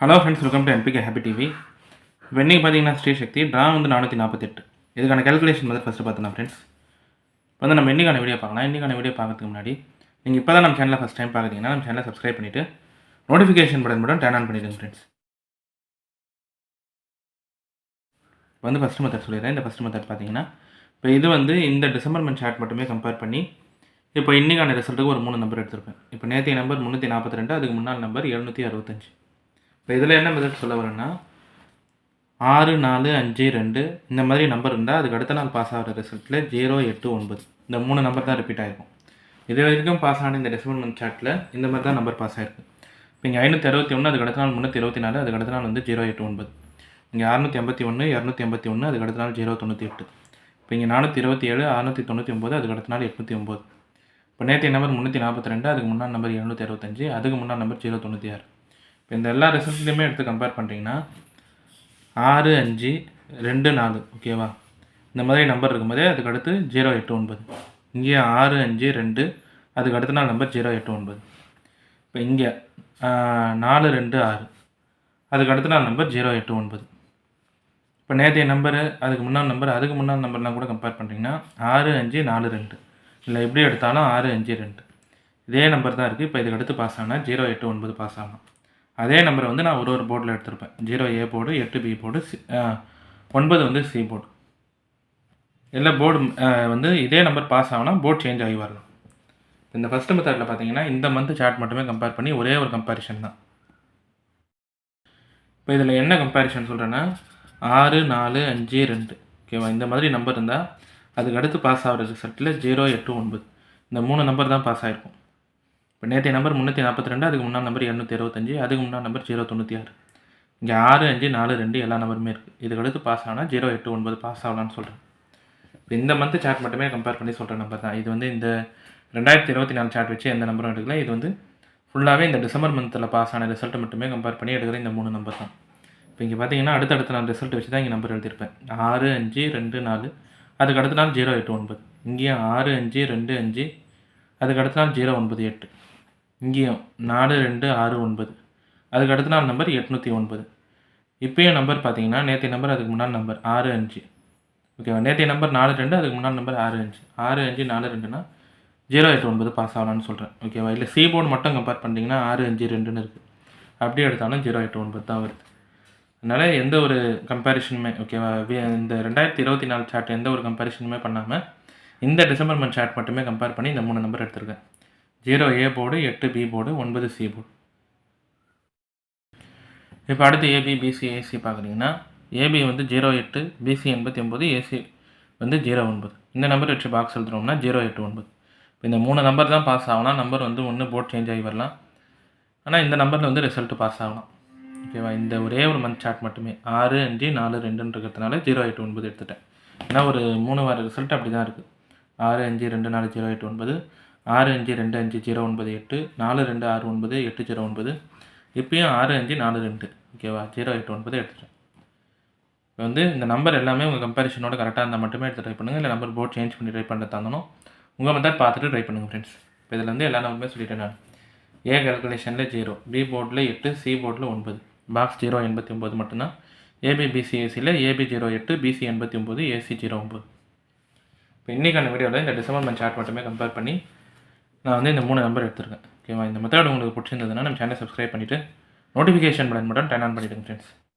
Hello friends, welcome to NPK happy TV. இப்போ இன்றைக்கி பார்த்தீங்கன்னா ஸ்ரீசக்தி ட்ரா வந்து 448. இதுக்கான கேல்குலேஷன் வந்து ஃபஸ்ட்டு பார்த்தோம் ஃப்ரெண்ட்ஸ். இப்போ வந்து நம்ம இன்றைக்கான வீடியோ பார்க்கலாம். இன்றைக்கான வீடியோ பார்க்கறதுக்கு முன்னாடி நீங்கள் இப்போ தான் நம்ம சேனலை ஃபஸ்ட் டைம் பார்க்குறீங்கன்னா நம்ம சேனலை சப்ஸ்கிரைப் பண்ணிவிட்டு நோட்டிஃபிகேஷன் பட்டன் மட்டும் டர்ன் ஆன் பண்ணிவிடுங்க ஃப்ரெண்ட்ஸ். இப்போ வந்து ஃபஸ்ட் மெத்தட் சொல்லிடுறேன். இந்த ஃபஸ்ட் மெத்தட் பார்த்தீங்கன்னா இப்போ இது வந்து இந்த டிசம்பர் மந்த் சார்ட் மட்டுமே கம்பேர் பண்ணி இப்போ இன்றைக்கான ரிசல்ட்டுக்கு ஒரு 3 நம்பர் எடுத்திருப்பேன். இப்போ நேற்றைய நம்பர் 342, அதுக்கு முன்னாள் நம்பர் 765. இப்போ இதில் என்ன மெத்தட் சொல்ல வரேன்னா 6, 4, 5, 2 இந்த மாதிரி நம்பர் இருந்தால் அதுக்கு அடுத்த நாள் பாஸ் ஆகிற ரிசல்ட்டில் 0, 8, 9 இந்த 3 நம்பர் தான் ரிப்பீட் ஆகிருக்கும். இது வரைக்கும் பாஸ் ஆன இந்த டெசிமல் மந்த் சார்ட்டில் இந்த மாதிரி தான் நம்பர் பாஸ் ஆகிருக்கு. இப்போ இங்கே 561, அதுக்கு அடுத்த நாள் 324, அதுக்கு அடுத்த நாள் வந்து 0, 8, 9. இங்கே 681, 281, அதுக்கு அடுத்த நாள் 0, 98. இப்போ இங்கே 427, 699, அதுக்கு அடுத்த நாள் 809. இப்போ நேற்றைய நம்பர் 342, அதுக்கு முன்னாள் நம்பர் 765, அதுக்கு முன்னாள் நம்பர் 096. இப்போ இந்த எல்லா ரிசல்ட்லையுமே எடுத்து கம்பேர் பண்ணுறீங்கன்னா 6, 5, 2, 4 ஓகேவா, இந்த மாதிரி நம்பர் இருக்கும்போதே அதுக்கு அடுத்து 0, 8, 9. இங்கே 6, 5, 2, அதுக்கு அடுத்த நாள் நம்பர் 0, 8, 9. இப்போ இங்கே 4, 2, 6, அதுக்கு அடுத்த நாள் நம்பர் 0, 8, 9. இப்போ நேற்றைய நம்பரு, அதுக்கு முன்னாள் நம்பர், அதுக்கு முன்னாள் நம்பர்லாம் கூட கம்பேர் பண்ணுறீங்கன்னா 6, 5, 4, 2 இல்லை எப்படி எடுத்தாலும் 6, 5, 2 இதே நம்பர் தான் இருக்குது. இப்போ இதுக்கு அடுத்து பாஸ் ஆனால் 0, 8, 9 பாஸ் ஆகணும். அதே நம்பரை வந்து நான் ஒரு போர்டில் எடுத்திருப்பேன். 0A போர்டு, 8B போர்டு, 9 வந்து C போர்டு. இல்லை போர்டு வந்து இதே நம்பர் பாஸ் ஆகணும், போர்டு சேஞ்ச் ஆகி வரலாம். இந்த ஃபஸ்ட்டு மெத்தடில் பார்த்தீங்கன்னா இந்த மந்த் சார்ட் மட்டுமே கம்பேர் பண்ணி ஒரே ஒரு கம்பேரிஷன் தான். இப்போ இதில் என்ன கம்பேரிஷன் சொல்கிறேன்னா 6, 4, 5, 2 ஓகேவா, இந்த மாதிரி நம்பர் இருந்தால் அதுக்கு அடுத்து பாஸ் ஆகிற ரிசல்ட்டில் 0, 8, 9 இந்த 3 நம்பர் தான் பாஸ் ஆகிருக்கும். இப்போ நேற்றைய நம்பர் 342, அதுக்கு முன்னாள் நம்பர் 265, அதுக்கு முன்னாள் நம்பர் 096. இங்கே 6, 5, 4, 2 எல்லா நம்பருமே இருக்குது. இதுக்கு அடுத்து பாஸ் ஆனால் 0, 8, 9 பாஸ் ஆகலான்னு சொல்கிறேன். இப்போ இந்த மந்த் சார்ட் மட்டுமே கம்பேர் பண்ணி சொல்கிற நம்பர் தான் இது. வந்து இந்த 2024 சார்ட் வச்சு எந்த நம்பரும் எடுக்கல. இது வந்து ஃபுல்லாகவே இந்த டிசம்பர் மந்தில் பாஸ் ஆன ரிசல்ட்டை மட்டுமே கம்பேர் பண்ணி எடுக்கிற இந்த 3 நம்பர் தான். இப்போ இங்கே பார்த்தீங்கன்னா அடுத்தடுத்த நாள் ரிசல்ட் வச்சு தான் இங்கே நம்பர் எழுதியிருப்பேன். 6, 5, 2, 4 அதுக்கு அடுத்த நாள் 0, 8, 9. இங்கேயும் 6, 5, 2, 5 அதுக்கு அடுத்த நாள் 0, 9, 8. இங்கேயும் 4, 2, 6, 9 அதுக்கு அடுத்த நாள் நம்பர் 809. இப்போயும் நம்பர் பார்த்தீங்கன்னா நேற்றைய நம்பர், அதுக்கு முன்னாள் நம்பர் 6, 5 ஓகேவா. நேற்றைய நம்பர் 4, 2 அதுக்கு முன்னாள் நம்பர் 6, 5 6, 5, 4, 2னா 0, 8, 9 பாஸ் ஆகலான்னு சொல்கிறேன் ஓகேவா. இல்லை C போர்டு மட்டும் கம்பேர் பண்ணிட்டீங்கன்னா 6, 5, 2ன்னு இருக்குது. அப்படியே எடுத்தாலும் 0, 8, 9 தான் வருது. அதனால் எந்த ஒரு கம்பேரிஷனுமே ஓகேவா, இந்த 2024 சார்ட் எந்த ஒரு கம்பேரிஷனுமே பண்ணாமல் இந்த டிசம்பர் மந்த் சார்ட் மட்டுமே கம்பேர் பண்ணி இந்த 3 நம்பர் எடுத்திருக்கேன். 0A board, 8B board, 9C board. இப்போ அடுத்து AB, BC, AC பார்க்குறீங்கன்னா AB வந்து 08, BC 89, AC வந்து 09. இந்த நம்பர் வச்சு பாக்ஸ் எழுதுறோம்னா 0, 8, 9. இப்போ இந்த 3 நம்பர் தான் பாஸ் ஆகலாம். நம்பர் வந்து ஒன்று போர்ட் சேஞ்ச் ஆகி வரலாம். ஆனால் இந்த நம்பரில் வந்து ரிசல்ட்டு பாஸ் ஆகலாம் ஓகேவா. இந்த ஒரே ஒரு மந்த் சார்ட் மட்டுமே 6, 5, 4, 2ன்னு இருக்கிறதுனால 0, 8, 9 எடுத்துட்டேன். ஏன்னா ஒரு 3 வார ரிசல்ட் அப்படி தான் இருக்குது. 6, 5, 2, 4, 0, 8, 9, 6, 5, 2, 5, 0, 9, 8, 4, 2, 6, 9, 8, 0, 9. இப்போயும் 6, 5, 4, 2 ஓகேவா, 0, 8, 9 எடுத்துட்டேன். இப்போ வந்து இந்த நம்பர் எல்லாமே உங்கள் கம்பேரிஷனோட கரெக்டாக இருந்தால் மட்டுமே எடுத்து ட்ரை பண்ணுங்கள். இல்லை நம்பர் போர்ட் சேஞ்ச் பண்ணி ட்ரை பண்ணுறதா இருந்தாலும் உங்கள் மெத்தட் பார்த்துட்டு ட்ரை பண்ணுங்கள் ஃப்ரெண்ட்ஸ். இப்போ இதில் வந்து எல்லா நம்பருமே சொல்லிட்டேன் நான். A கேல்குலேஷனில் 0, B போர்டில் 8, C போர்டில் 9, பாக்ஸ் 0, 89 மட்டும்தான். AB, BC, ACயில் AB 08, BC 89, AC 09. இப்போ இன்றைக்கான வீடியோவில் இந்த டிசம்பர் மந்த் சார்ட் மட்டுமே கம்பேர் பண்ணி நான் வந்து இந்த 3 நம்பர் எடுத்திருக்கேன் ஓகேவா. இந்த மெத்தட் உங்களுக்கு பிடிச்சிருந்ததுன்னா நம்ம சேனலை சப்ஸ்கிரைப் பண்ணிவிட்டு நோட்டிஃபிகேஷன் பட்டன் மட்டும் டர்ன் ஆன் பண்ணிவிடுங்க ஃப்ரெண்ட்ஸ்.